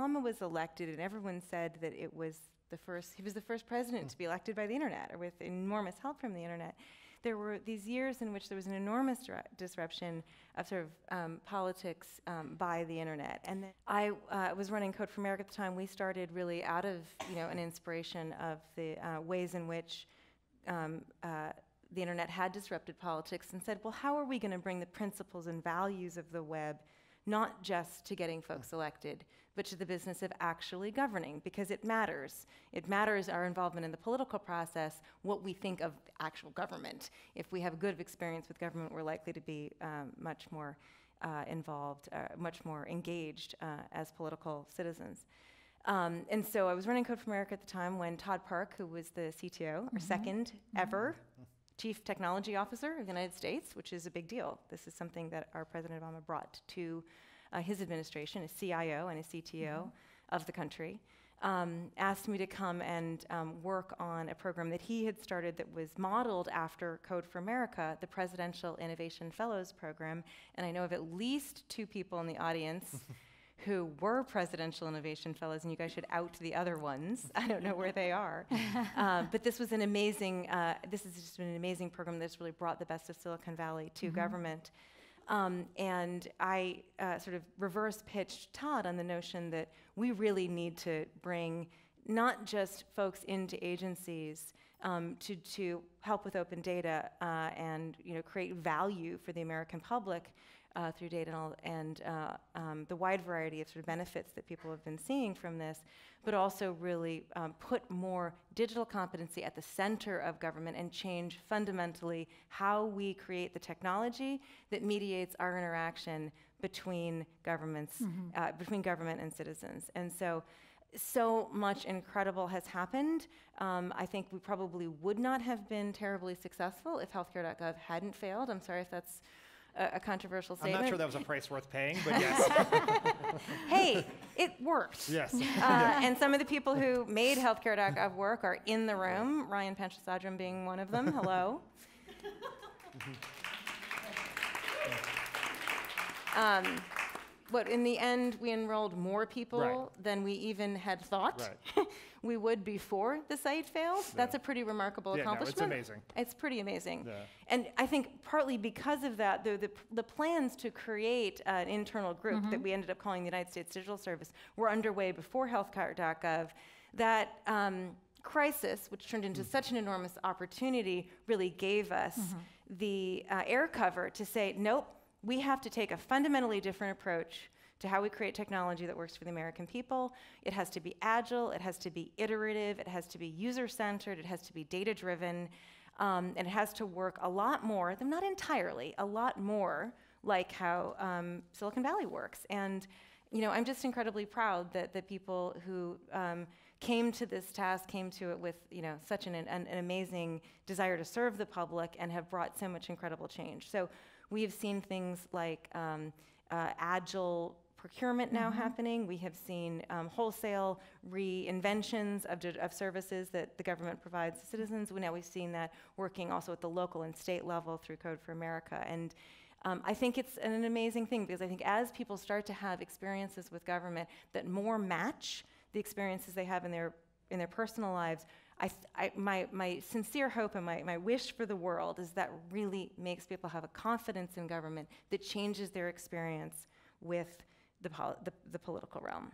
Obama was elected, and everyone said that he was the first president to be elected by the internet, or with enormous help from the internet. There were these years in which there was an enormous disruption of sort of politics by the internet. And then I was running Code for America at the time. We started really out of an inspiration of the ways in which the internet had disrupted politics, and said, well, how are we going to bring the principles and values of the web not just to getting folks elected, but to the business of actually governing, because it matters. It matters our involvement in the political process, what we think of actual government. If we have a good experience with government, we're likely to be much more involved, much more engaged as political citizens. And so I was running Code for America at the time when Todd Park, who was the CTO, our second ever Chief Technology Officer of the United States, which is a big deal. This is something that our President Obama brought to his administration, a CIO and a CTO of the country, asked me to come and work on a program that he had started that was modeled after Code for America, the Presidential Innovation Fellows Program. And I know of at least 2 people in the audience who were Presidential Innovation Fellows, and you guys should out the other ones. I don't know where they are. But this was an amazing, this has just been an amazing program that's really brought the best of Silicon Valley to government. And I sort of reverse pitched Todd on the notion that we really need to bring not just folks into agencies to help with open data and create value for the American public, through data and the wide variety of sort of benefits that people have been seeing from this, but also really put more digital competency at the center of government and change fundamentally how we create the technology that mediates our interaction between governments, between government and citizens. And so much incredible has happened. I think we probably would not have been terribly successful if healthcare.gov hadn't failed. I'm sorry if that's a controversial statement. I'm not sure that was a price worth paying, but yes. Hey, it worked. Yes. And some of the people who made healthcare.gov work are in the room, Ryan Panchasadram being one of them. Hello. But in the end, we enrolled more people than we even had thought we would before the site failed. That's a pretty remarkable accomplishment. No, it's amazing. It's pretty amazing. And I think partly because of that, the plans to create an internal group that we ended up calling the United States Digital Service were underway before healthcare.gov. That crisis, which turned into such an enormous opportunity, really gave us the air cover to say, nope, we have to take a fundamentally different approach to how we create technology that works for the American people. It has to be agile, it has to be iterative, it has to be user-centered, it has to be data-driven, and it has to work a lot more, though not entirely, a lot more like how Silicon Valley works. And I'm just incredibly proud that the people who came to this task, came to it with such an amazing desire to serve the public and have brought so much incredible change. So we have seen things like agile procurement now happening. We have seen wholesale reinventions of services that the government provides to citizens. We've seen that working also at the local and state level through Code for America. And I think it's an amazing thing, because I think as people start to have experiences with government that more match the experiences they have in their personal lives, my sincere hope and my wish for the world is that really makes people have a confidence in government that changes their experience with the political realm.